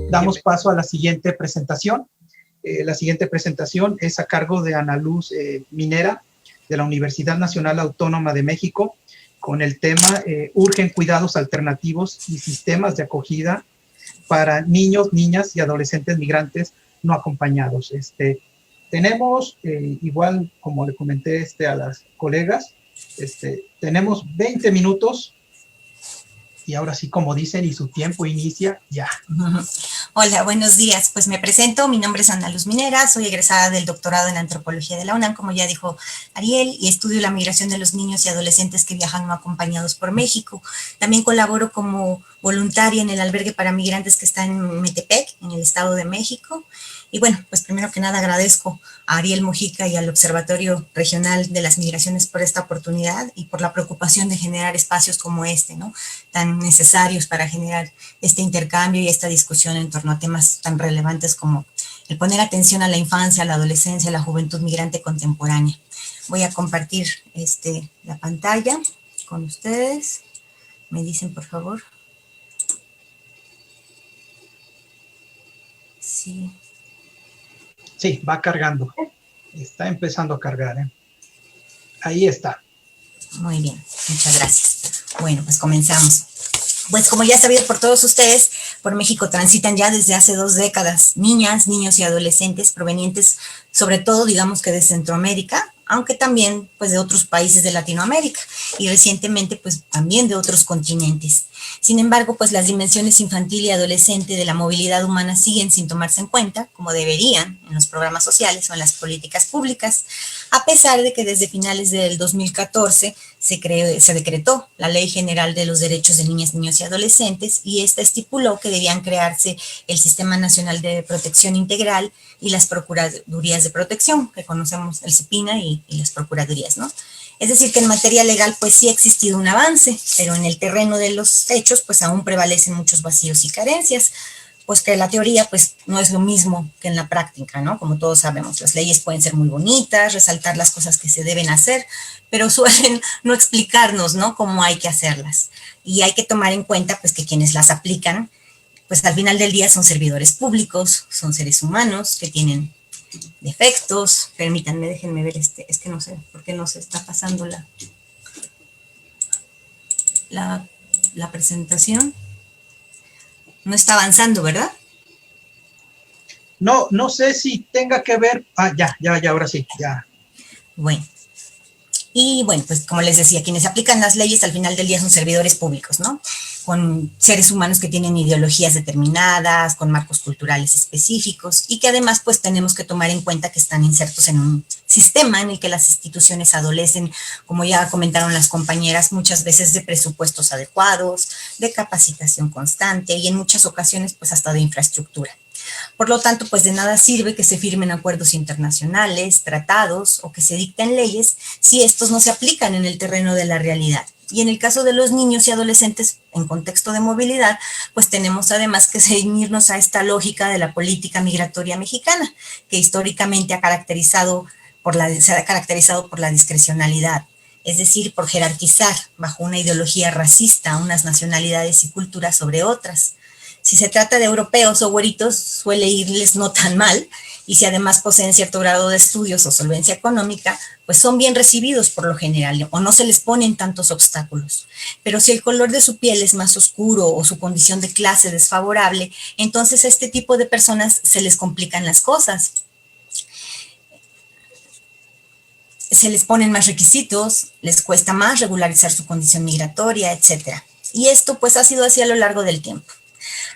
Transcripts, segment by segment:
Damos paso a la siguiente presentación. La siguiente presentación es a cargo de Ana Luz Minera, de la Universidad Nacional Autónoma de México, con el tema Urgen cuidados alternativos y sistemas de acogida para niños, niñas y adolescentes migrantes no acompañados. Tenemos, igual como le comenté a las colegas, tenemos 20 minutos y ahora sí, como dicen, y su tiempo inicia ya. Hola, buenos días. Pues me presento, mi nombre es Ana Luz Minera, soy egresada del doctorado en Antropología de la UNAM, como ya dijo Ariel, y estudio la migración de los niños y adolescentes que viajan no acompañados por México. También colaboro como voluntaria en el albergue para migrantes que está en Metepec, en el Estado de México. Y bueno, pues primero que nada agradezco a Ariel Mojica y al Observatorio Regional de las Migraciones por esta oportunidad y por la preocupación de generar espacios como ¿no? Tan necesarios para generar este intercambio y esta discusión en torno a temas tan relevantes como el poner atención a la infancia, a la adolescencia, a la juventud migrante contemporánea. Voy a compartir la pantalla con ustedes. Me dicen, por favor. Sí. Sí, va cargando. Está empezando a cargar. Ahí está. Muy bien, muchas gracias. Bueno, pues comenzamos. Pues como ya es sabido por todos ustedes, por México transitan ya desde hace 2 décadas niñas, niños y adolescentes provenientes sobre todo, digamos que de Centroamérica, aunque también pues de otros países de Latinoamérica y recientemente pues también de otros continentes. Sin embargo, pues las dimensiones infantil y adolescente de la movilidad humana siguen sin tomarse en cuenta, como deberían, en los programas sociales o en las políticas públicas, a pesar de que desde finales del 2014 se decretó la Ley General de los Derechos de Niñas, Niños y Adolescentes y esta estipuló que debían crearse el Sistema Nacional de Protección Integral y las Procuradurías de Protección, que conocemos el CIPINA y las Procuradurías, ¿no? Es decir, que en materia legal pues sí ha existido un avance, pero en el terreno de los hechos pues aún prevalecen muchos vacíos y carencias, pues que la teoría pues no es lo mismo que en la práctica, ¿no? Como todos sabemos, las leyes pueden ser muy bonitas, resaltar las cosas que se deben hacer, pero suelen no explicarnos, ¿no? Cómo hay que hacerlas. Y hay que tomar en cuenta pues que quienes las aplican, pues al final del día son servidores públicos, son seres humanos que tienen defectos. Permítanme, déjenme ver es que no sé por qué no se está pasando la presentación. No está avanzando, ¿verdad? No sé si tenga que ver. Ya, ahora sí, ya. Bueno. Y bueno, pues como les decía, quienes aplican las leyes al final del día son servidores públicos, ¿no? Con seres humanos que tienen ideologías determinadas, con marcos culturales específicos y que además pues tenemos que tomar en cuenta que están insertos en un sistema en el que las instituciones adolecen, como ya comentaron las compañeras, muchas veces de presupuestos adecuados, de capacitación constante y en muchas ocasiones pues hasta de infraestructura. Por lo tanto, pues de nada sirve que se firmen acuerdos internacionales, tratados o que se dicten leyes si estos no se aplican en el terreno de la realidad. Y en el caso de los niños y adolescentes en contexto de movilidad, pues tenemos además que ceñirnos a esta lógica de la política migratoria mexicana, que históricamente se ha caracterizado por la discrecionalidad, es decir, por jerarquizar bajo una ideología racista unas nacionalidades y culturas sobre otras. Si se trata de europeos o güeritos, suele irles no tan mal, y si además poseen cierto grado de estudios o solvencia económica, pues son bien recibidos por lo general, o no se les ponen tantos obstáculos. Pero si el color de su piel es más oscuro o su condición de clase desfavorable, entonces a este tipo de personas se les complican las cosas. Se les ponen más requisitos, les cuesta más regularizar su condición migratoria, etc. Y esto pues ha sido así a lo largo del tiempo.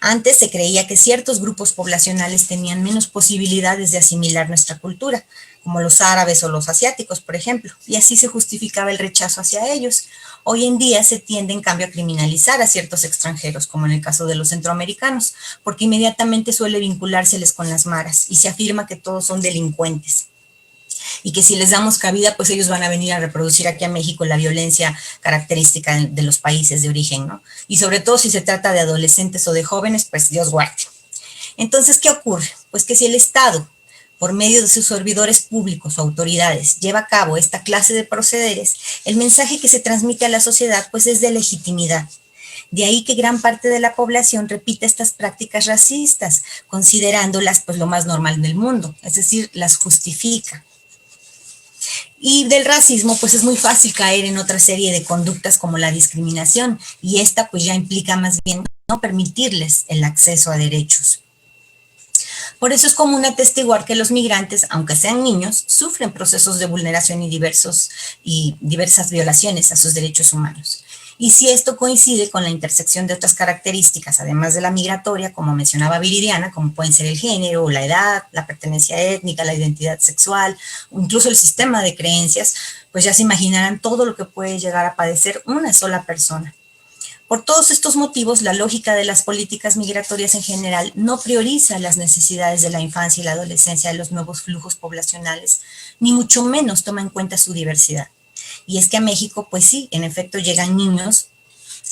Antes se creía que ciertos grupos poblacionales tenían menos posibilidades de asimilar nuestra cultura, como los árabes o los asiáticos, por ejemplo, y así se justificaba el rechazo hacia ellos. Hoy en día se tiende, en cambio, a criminalizar a ciertos extranjeros, como en el caso de los centroamericanos, porque inmediatamente suele vinculárseles con las maras y se afirma que todos son delincuentes. Y que si les damos cabida, pues ellos van a venir a reproducir aquí a México la violencia característica de los países de origen, ¿no? Y sobre todo si se trata de adolescentes o de jóvenes, pues Dios guarde. Entonces, ¿qué ocurre? Pues que si el Estado, por medio de sus servidores públicos o autoridades, lleva a cabo esta clase de procederes, el mensaje que se transmite a la sociedad, pues es de legitimidad. De ahí que gran parte de la población repite estas prácticas racistas, considerándolas pues lo más normal del mundo, es decir, las justifica. Y del racismo, pues es muy fácil caer en otra serie de conductas como la discriminación, y esta pues ya implica más bien no permitirles el acceso a derechos. Por eso es común atestiguar que los migrantes, aunque sean niños, sufren procesos de vulneración y diversas violaciones a sus derechos humanos. Y si esto coincide con la intersección de otras características, además de la migratoria, como mencionaba Viridiana, como pueden ser el género, la edad, la pertenencia étnica, la identidad sexual, o incluso el sistema de creencias, pues ya se imaginarán todo lo que puede llegar a padecer una sola persona. Por todos estos motivos, la lógica de las políticas migratorias en general no prioriza las necesidades de la infancia y la adolescencia de los nuevos flujos poblacionales, ni mucho menos toma en cuenta su diversidad. Y es que a México, pues sí, en efecto llegan niños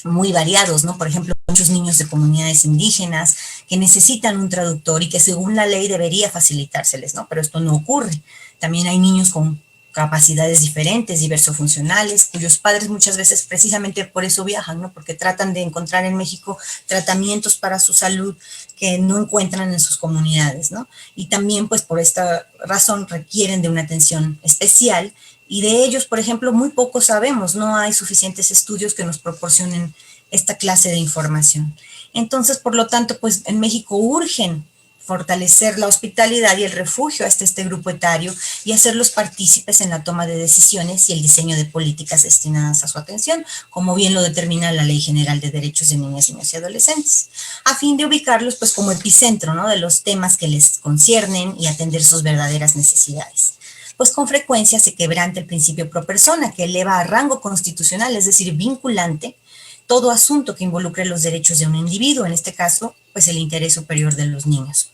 muy variados, ¿no? Por ejemplo, muchos niños de comunidades indígenas que necesitan un traductor y que según la ley debería facilitárseles, ¿no? Pero esto no ocurre. También hay niños con capacidades diferentes, diversofuncionales, cuyos padres muchas veces precisamente por eso viajan, ¿no? Porque tratan de encontrar en México tratamientos para su salud que no encuentran en sus comunidades, ¿no? Y también pues por esta razón requieren de una atención especial, y de ellos, por ejemplo, muy poco sabemos, no hay suficientes estudios que nos proporcionen esta clase de información. Entonces, por lo tanto, pues en México urgen fortalecer la hospitalidad y el refugio hasta este grupo etario y hacerlos partícipes en la toma de decisiones y el diseño de políticas destinadas a su atención, como bien lo determina la Ley General de Derechos de Niñas, Niños y Adolescentes, a fin de ubicarlos pues como epicentro, ¿no?, de los temas que les conciernen y atender sus verdaderas necesidades. Pues con frecuencia se quebranta el principio pro persona, que eleva a rango constitucional, es decir, vinculante, todo asunto que involucre los derechos de un individuo, en este caso, pues el interés superior de los niños.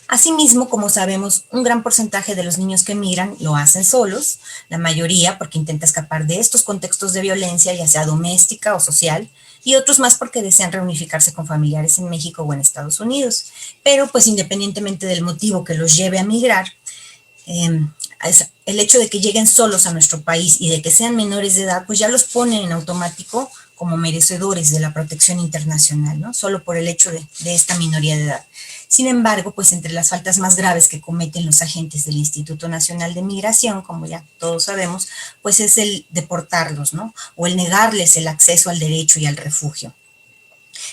Asimismo, como sabemos, un gran porcentaje de los niños que emigran lo hacen solos, la mayoría porque intenta escapar de estos contextos de violencia, ya sea doméstica o social, y otros más porque desean reunificarse con familiares en México o en Estados Unidos. Pero pues independientemente del motivo que los lleve a migrar, el hecho de que lleguen solos a nuestro país y de que sean menores de edad, pues ya los pone en automático como merecedores de la protección internacional, ¿no? Solo por el hecho de esta minoría de edad. Sin embargo, pues entre las faltas más graves que cometen los agentes del Instituto Nacional de Migración, como ya todos sabemos, pues es el deportarlos, ¿no? O el negarles el acceso al derecho y al refugio,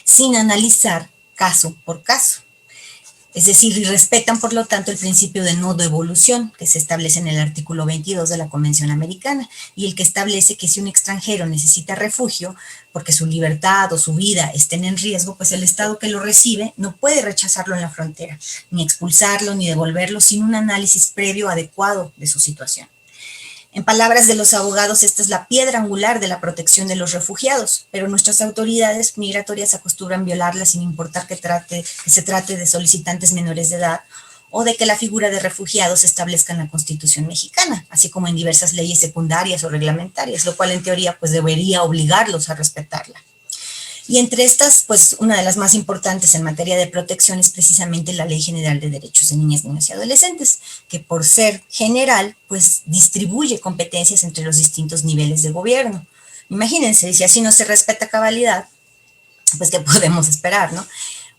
sin analizar caso por caso. Es decir, y respetan, por lo tanto, el principio de no devolución que se establece en el artículo 22 de la Convención Americana, y el que establece que si un extranjero necesita refugio porque su libertad o su vida estén en riesgo, pues el Estado que lo recibe no puede rechazarlo en la frontera, ni expulsarlo, ni devolverlo sin un análisis previo adecuado de su situación. En palabras de los abogados, esta es la piedra angular de la protección de los refugiados, pero nuestras autoridades migratorias acostumbran violarla sin importar que se trate de solicitantes menores de edad o de que la figura de refugiado se establezca en la Constitución mexicana, así como en diversas leyes secundarias o reglamentarias, lo cual en teoría pues debería obligarlos a respetarla. Y entre estas, pues una de las más importantes en materia de protección es precisamente la Ley General de Derechos de Niñas, Niños y Adolescentes, que por ser general, pues distribuye competencias entre los distintos niveles de gobierno. Imagínense, si así no se respeta cabalidad, pues ¿qué podemos esperar, no?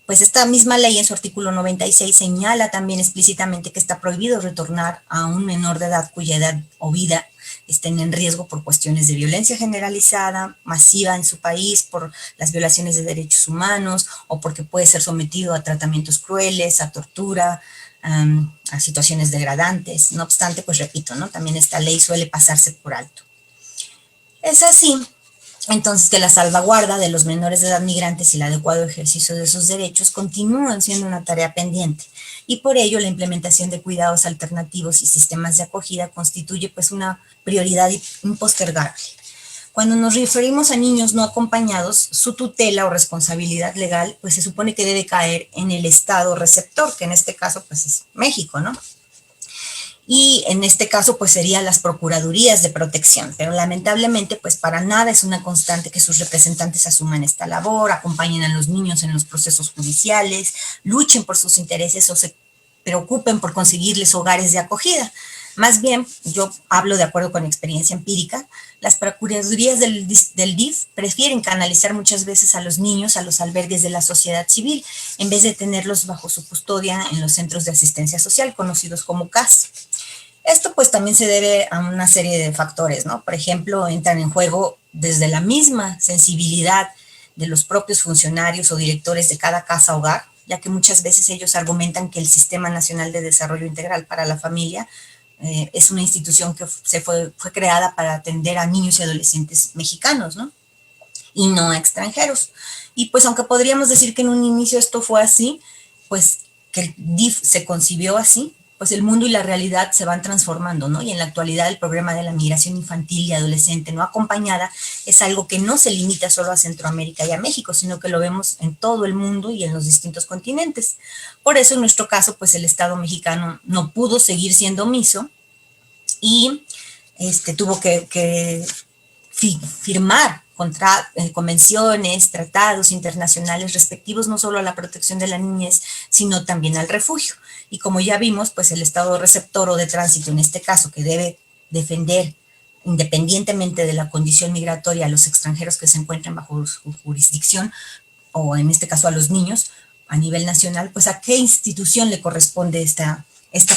Pues esta misma ley en su artículo 96 señala también explícitamente que está prohibido retornar a un menor de edad cuya edad o vida estén en riesgo por cuestiones de violencia generalizada, masiva en su país, por las violaciones de derechos humanos o porque puede ser sometido a tratamientos crueles, a tortura, a situaciones degradantes. No obstante, pues repito, ¿no?, también esta ley suele pasarse por alto. Es así, entonces, que la salvaguarda de los menores de edad migrantes y el adecuado ejercicio de sus derechos continúan siendo una tarea pendiente, y por ello la implementación de cuidados alternativos y sistemas de acogida constituye pues una prioridad impostergable. Cuando nos referimos a niños no acompañados, su tutela o responsabilidad legal pues se supone que debe caer en el Estado receptor, que en este caso pues es México, ¿no? Y en este caso pues serían las procuradurías de protección, pero lamentablemente pues para nada es una constante que sus representantes asuman esta labor, acompañen a los niños en los procesos judiciales, luchen por sus intereses o se preocupen por conseguirles hogares de acogida. Más bien, yo hablo de acuerdo con experiencia empírica, las procuradurías del DIF prefieren canalizar muchas veces a los niños a los albergues de la sociedad civil, en vez de tenerlos bajo su custodia en los centros de asistencia social, conocidos como CAS. Esto pues también se debe a una serie de factores, ¿no? Por ejemplo, entran en juego desde la misma sensibilidad de los propios funcionarios o directores de cada casa hogar, ya que muchas veces ellos argumentan que el Sistema Nacional de Desarrollo Integral para la Familia es una institución que fue creada para atender a niños y adolescentes mexicanos, ¿no? Y no a extranjeros. Y pues aunque podríamos decir que en un inicio esto fue así, pues que el DIF se concibió así, pues el mundo y la realidad se van transformando, ¿no? Y en la actualidad el problema de la migración infantil y adolescente no acompañada es algo que no se limita solo a Centroamérica y a México, sino que lo vemos en todo el mundo y en los distintos continentes. Por eso en nuestro caso, pues el Estado mexicano no pudo seguir siendo omiso y tuvo que firmar convenciones, tratados internacionales respectivos no solo a la protección de la niñez, sino también al refugio. Y como ya vimos, pues el Estado receptor o de tránsito, en este caso, que debe defender independientemente de la condición migratoria a los extranjeros que se encuentren bajo su jurisdicción, o en este caso a los niños, a nivel nacional, pues a qué institución le corresponde esta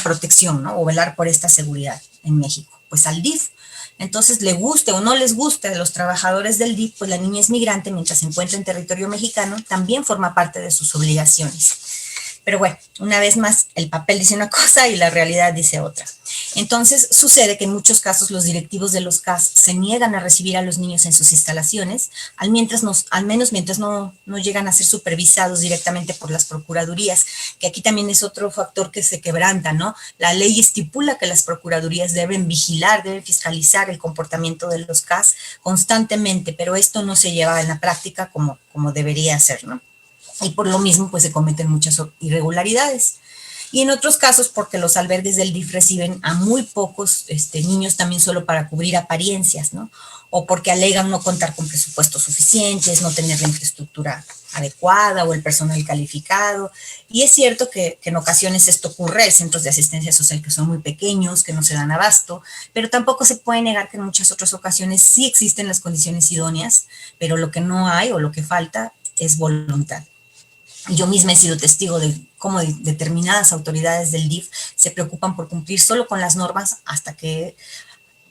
protección, ¿no? O velar por esta seguridad en México. Pues al DIF. Entonces, le guste o no les guste a los trabajadores del DIF, pues la niñez migrante, mientras se encuentra en territorio mexicano, también forma parte de sus obligaciones. Pero bueno, una vez más, el papel dice una cosa y la realidad dice otra. Entonces, sucede que en muchos casos los directivos de los CAS se niegan a recibir a los niños en sus instalaciones, al menos mientras no llegan a ser supervisados directamente por las procuradurías, que aquí también es otro factor que se quebranta, ¿no? La ley estipula que las procuradurías deben vigilar, deben fiscalizar el comportamiento de los CAS constantemente, pero esto no se lleva en la práctica como debería ser, ¿no? Y por lo mismo pues se cometen muchas irregularidades. Y en otros casos porque los albergues del DIF reciben a muy pocos niños también solo para cubrir apariencias, ¿no? O porque alegan no contar con presupuestos suficientes, no tener la infraestructura adecuada o el personal calificado. Y es cierto que en ocasiones esto ocurre, hay centros de asistencia social que son muy pequeños, que no se dan abasto, pero tampoco se puede negar que en muchas otras ocasiones sí existen las condiciones idóneas, pero lo que no hay o lo que falta es voluntad. Yo misma he sido testigo de cómo determinadas autoridades del DIF se preocupan por cumplir solo con las normas hasta que,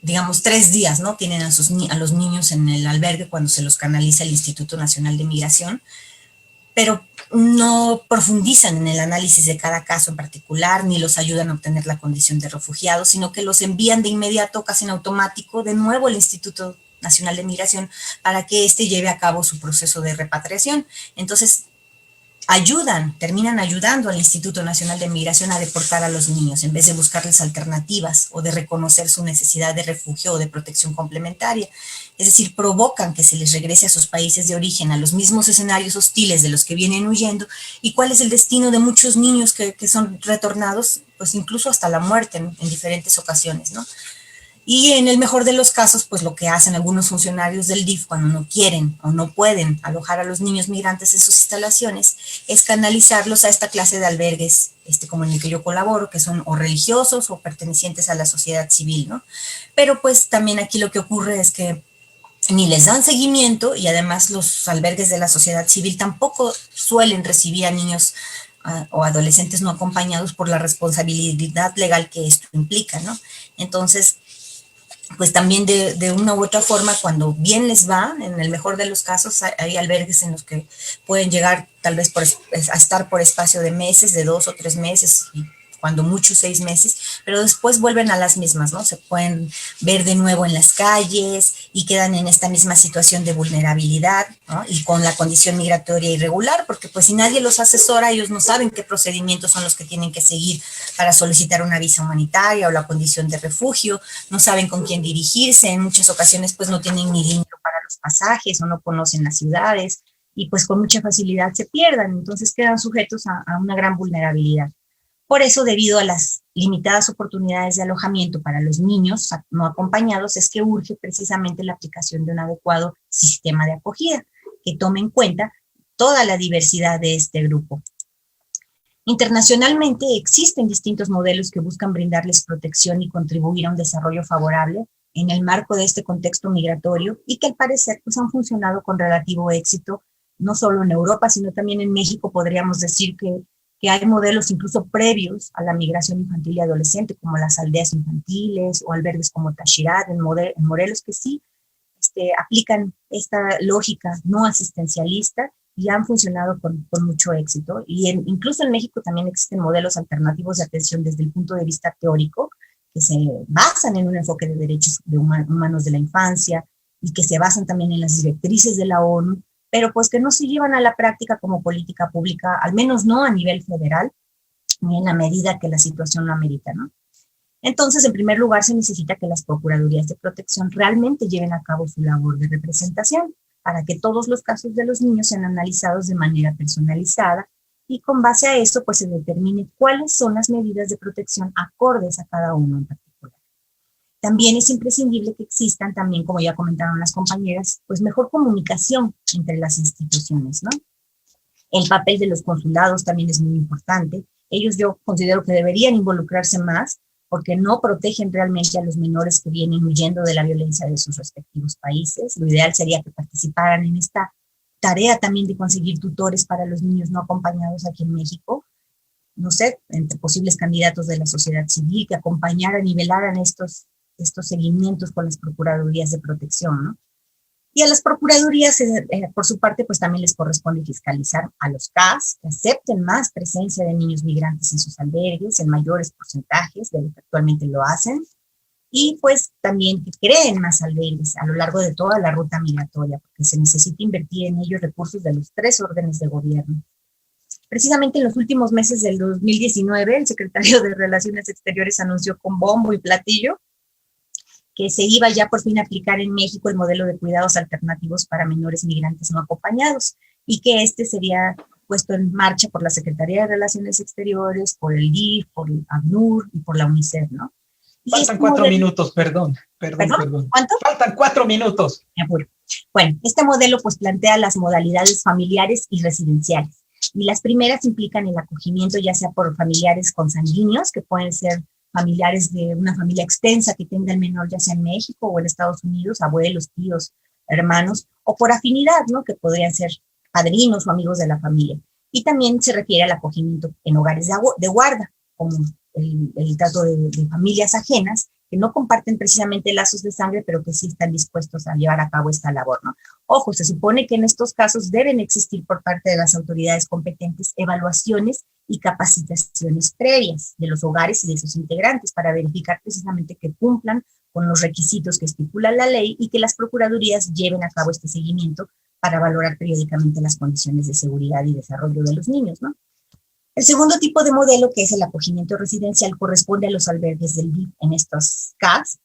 digamos, 3 días, ¿no? Tienen a los niños en el albergue cuando se los canaliza el Instituto Nacional de Migración, pero no profundizan en el análisis de cada caso en particular, ni los ayudan a obtener la condición de refugiados, sino que los envían de inmediato, casi en automático, de nuevo al Instituto Nacional de Migración para que éste lleve a cabo su proceso de repatriación. Entonces, terminan ayudando al Instituto Nacional de Migración a deportar a los niños en vez de buscarles alternativas o de reconocer su necesidad de refugio o de protección complementaria. Es decir, provocan que se les regrese a sus países de origen, a los mismos escenarios hostiles de los que vienen huyendo. ¿Y cuál es el destino de muchos niños que son retornados? Pues incluso hasta la muerte en diferentes ocasiones, ¿no? Y en el mejor de los casos, pues lo que hacen algunos funcionarios del DIF cuando no quieren o no pueden alojar a los niños migrantes en sus instalaciones es canalizarlos a esta clase de albergues, como en el que yo colaboro, que son o religiosos o pertenecientes a la sociedad civil, ¿no? Pero pues también aquí lo que ocurre es que ni les dan seguimiento y además los albergues de la sociedad civil tampoco suelen recibir a niños o adolescentes no acompañados por la responsabilidad legal que esto implica, ¿no? Entonces, pues también de una u otra forma, cuando bien les va, en el mejor de los casos, hay albergues en los que pueden llegar tal vez a estar por espacio de meses, de 2 o 3 meses, y cuando mucho 6 meses, pero después vuelven a las mismas, ¿no? Se pueden ver de nuevo en las calles y quedan en esta misma situación de vulnerabilidad, ¿no? Y con la condición migratoria irregular, porque pues si nadie los asesora, ellos no saben qué procedimientos son los que tienen que seguir para solicitar una visa humanitaria o la condición de refugio, no saben con quién dirigirse, en muchas ocasiones pues no tienen ni dinero para los pasajes o no conocen las ciudades y pues con mucha facilidad se pierdan, entonces quedan sujetos a una gran vulnerabilidad. Por eso, debido a las limitadas oportunidades de alojamiento para los niños no acompañados, es que urge precisamente la aplicación de un adecuado sistema de acogida que tome en cuenta toda la diversidad de este grupo. Internacionalmente existen distintos modelos que buscan brindarles protección y contribuir a un desarrollo favorable en el marco de este contexto migratorio y que al parecer pues, han funcionado con relativo éxito, no solo en Europa, sino también en México. Podríamos decir que hay modelos incluso previos a la migración infantil y adolescente, como las aldeas infantiles o albergues como Tashirat, en Morelos, que sí aplican esta lógica no asistencialista y han funcionado con mucho éxito. Y incluso en México también existen modelos alternativos de atención desde el punto de vista teórico, que se basan en un enfoque de derechos humanos de la infancia y que se basan también en las directrices de la ONU, pero pues que no se llevan a la práctica como política pública, al menos no a nivel federal, ni en la medida que la situación lo amerita, ¿no? Entonces, en primer lugar, se necesita que las procuradurías de protección realmente lleven a cabo su labor de representación para que todos los casos de los niños sean analizados de manera personalizada y con base a eso, pues se determine cuáles son las medidas de protección acordes a cada uno en particular. También es imprescindible que existan también, como ya comentaron las compañeras, pues mejor comunicación entre las instituciones, ¿no? El papel de los consulados también es muy importante. Ellos yo considero que deberían involucrarse más porque no protegen realmente a los menores que vienen huyendo de la violencia de sus respectivos países. Lo ideal sería que participaran en esta tarea también de conseguir tutores para los niños no acompañados aquí en México, no sé, entre posibles candidatos de la sociedad civil que acompañaran y velaran estos seguimientos con las procuradurías de protección, ¿no? Y a las procuradurías, por su parte, pues también les corresponde fiscalizar a los CAS que acepten más presencia de niños migrantes en sus albergues, en mayores porcentajes de lo que actualmente lo hacen, y pues también que creen más albergues a lo largo de toda la ruta migratoria, porque se necesita invertir en ellos recursos de los 3 órdenes de gobierno. Precisamente en los últimos meses del 2019, el secretario de Relaciones Exteriores anunció con bombo y platillo que se iba ya por fin a aplicar en México el modelo de cuidados alternativos para menores migrantes no acompañados y que este sería puesto en marcha por la Secretaría de Relaciones Exteriores, por el DIF, por el ACNUR y por la UNICEF, ¿no? Y Faltan 4 minutos, perdón. ¿Cuánto? Faltan 4 minutos. Bueno, este modelo pues plantea las modalidades familiares y residenciales. Y las primeras implican el acogimiento ya sea por familiares consanguíneos, que pueden ser familiares de una familia extensa que tenga el menor ya sea en México o en Estados Unidos, abuelos, tíos, hermanos, o por afinidad, ¿no? Que podrían ser padrinos o amigos de la familia. Y también se requiere el acogimiento en hogares de guarda, como el trato de familias ajenas que no comparten precisamente lazos de sangre, pero que sí están dispuestos a llevar a cabo esta labor, ¿no? Ojo, se supone que en estos casos deben existir por parte de las autoridades competentes evaluaciones y capacitaciones previas de los hogares y de sus integrantes para verificar precisamente que cumplan con los requisitos que estipula la ley y que las procuradurías lleven a cabo este seguimiento para valorar periódicamente las condiciones de seguridad y desarrollo de los niños, ¿no? El segundo tipo de modelo, que es el acogimiento residencial, corresponde a los albergues del DIF en estos CAS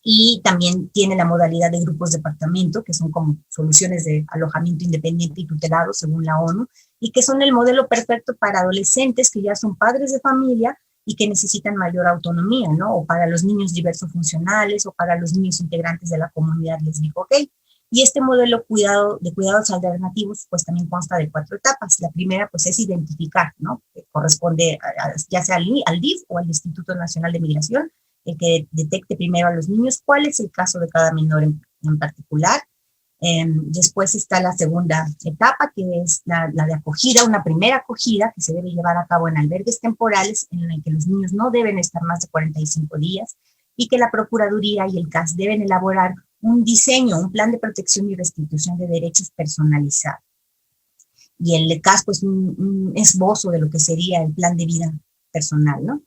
y también tiene la modalidad de grupos de departamento, que son como soluciones de alojamiento independiente y tutelado según la ONU, y que son el modelo perfecto para adolescentes que ya son padres de familia y que necesitan mayor autonomía, ¿no? O para los niños diversofuncionales o para los niños integrantes de la comunidad lesbico gay. Y este modelo de cuidados alternativos pues también consta de 4 etapas. La primera pues es identificar, ¿no? Que corresponde ya sea al DIF o al Instituto Nacional de Migración, el que detecte primero a los niños cuál es el caso de cada menor en particular. Después está la segunda etapa, que es la de acogida, una primera acogida que se debe llevar a cabo en albergues temporales en el que los niños no deben estar más de 45 días y que la Procuraduría y el CAS deben elaborar un diseño, un plan de protección y restitución de derechos personalizado. Y el CAS, pues, un esbozo de lo que sería el plan de vida personal, ¿no?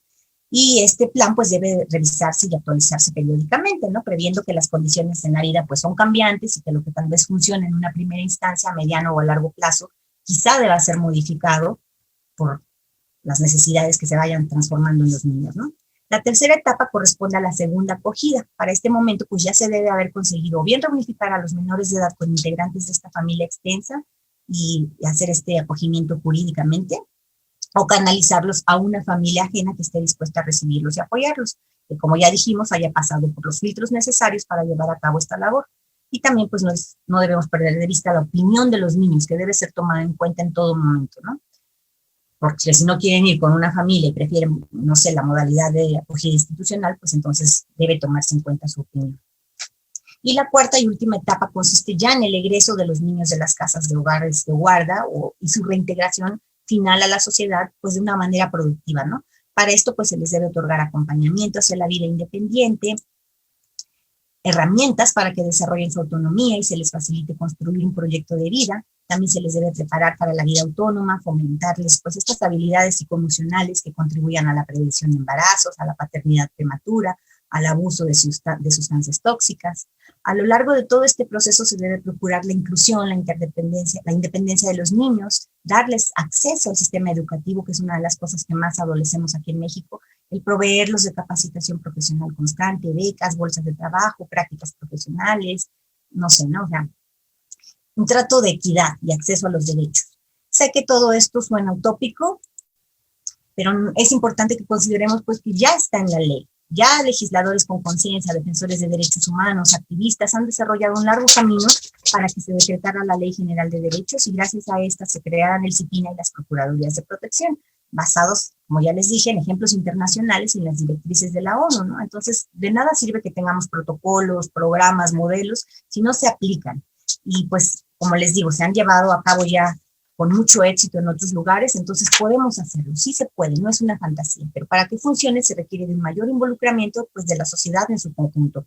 Y este plan, pues, debe revisarse y actualizarse periódicamente, ¿no? Previendo que las condiciones en la vida, pues, son cambiantes y que lo que tal vez funcione en una primera instancia, a mediano o a largo plazo, quizá deba ser modificado por las necesidades que se vayan transformando en los niños, ¿no? La tercera etapa corresponde a la segunda acogida. Para este momento, pues ya se debe haber conseguido o bien reunificar a los menores de edad con integrantes de esta familia extensa y hacer este acogimiento jurídicamente, o canalizarlos a una familia ajena que esté dispuesta a recibirlos y apoyarlos, que como ya dijimos, haya pasado por los filtros necesarios para llevar a cabo esta labor. Y también, pues no debemos perder de vista la opinión de los niños, que debe ser tomada en cuenta en todo momento, ¿no? porque si no quieren ir con una familia y prefieren, no sé, la modalidad de acogida institucional, pues entonces debe tomarse en cuenta su opinión. Y la cuarta y última etapa consiste ya en el egreso de los niños de las casas de hogares de guarda y su reintegración final a la sociedad, pues de una manera productiva, ¿no? Para esto, pues se les debe otorgar acompañamiento hacia la vida independiente, herramientas para que desarrollen su autonomía y se les facilite construir un proyecto de vida. También se les debe preparar para la vida autónoma, fomentarles pues estas habilidades psicoemocionales que contribuyan a la prevención de embarazos, a la paternidad prematura, al abuso de sustancias tóxicas. A lo largo de todo este proceso se debe procurar la inclusión, la independencia de los niños, darles acceso al sistema educativo, que es una de las cosas que más adolecemos aquí en México, el proveerlos de capacitación profesional constante, becas, bolsas de trabajo, prácticas profesionales, no sé, ¿no? O sea, un trato de equidad y acceso a los derechos. Sé que todo esto suena utópico, pero es importante que consideremos pues que ya está en la ley. Ya legisladores con conciencia, defensores de derechos humanos, activistas han desarrollado un largo camino para que se decretara la Ley General de Derechos y gracias a esta se crearan el CIPINA y las Procuradurías de Protección, basados, como ya les dije, en ejemplos internacionales y en las directrices de la ONU, ¿no? Entonces, de nada sirve que tengamos protocolos, programas, modelos, si no se aplican. Y pues, como les digo, se han llevado a cabo ya con mucho éxito en otros lugares, entonces podemos hacerlo, sí se puede, no es una fantasía, pero para que funcione se requiere de un mayor involucramiento pues, de la sociedad en su conjunto,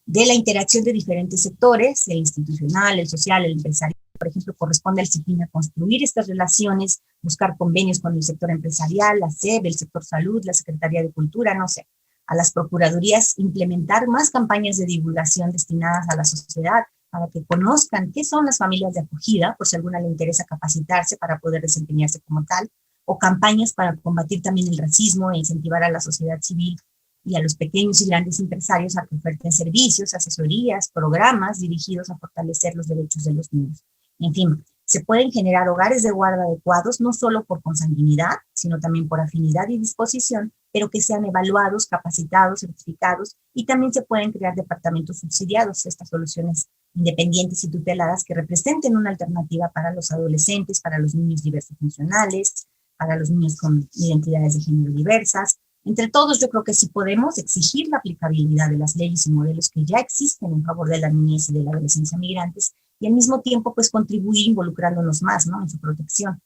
de la interacción de diferentes sectores, el institucional, el social, el empresarial. Por ejemplo, corresponde al CIPINA construir estas relaciones, buscar convenios con el sector empresarial, la SEB, el sector salud, la Secretaría de Cultura, no sé, a las procuradurías implementar más campañas de divulgación destinadas a la sociedad, para que conozcan qué son las familias de acogida, por si a alguna le interesa capacitarse para poder desempeñarse como tal, o campañas para combatir también el racismo e incentivar a la sociedad civil y a los pequeños y grandes empresarios a que oferten servicios, asesorías, programas dirigidos a fortalecer los derechos de los niños. En fin, se pueden generar hogares de guarda adecuados no solo por consanguinidad, sino también por afinidad y disposición, pero que sean evaluados, capacitados, certificados, y también se pueden crear departamentos subsidiados, estas soluciones independientes y tuteladas que representen una alternativa para los adolescentes, para los niños diversos funcionales, para los niños con identidades de género diversas. Entre todos, yo creo que sí podemos exigir la aplicabilidad de las leyes y modelos que ya existen en favor de la niñez y de la adolescencia migrantes y al mismo tiempo, pues, contribuir involucrándonos más, ¿no?, en su protección.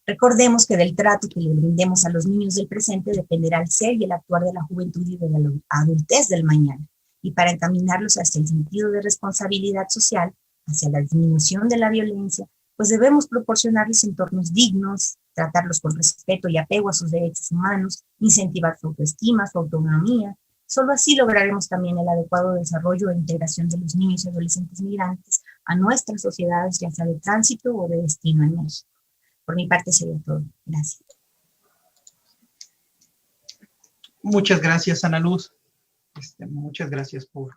Recordemos que del trato que le brindemos a los niños del presente dependerá el ser y el actuar de la juventud y de la adultez del mañana. Y para encaminarlos hacia el sentido de responsabilidad social, hacia la disminución de la violencia, pues debemos proporcionarles entornos dignos, tratarlos con respeto y apego a sus derechos humanos, incentivar su autoestima, su autonomía. Solo así lograremos también el adecuado desarrollo e integración de los niños y adolescentes migrantes a nuestras sociedades, ya sea de tránsito o de destino en México. Por mi parte sería todo. Gracias. Muchas gracias, Ana Luz. Muchas gracias por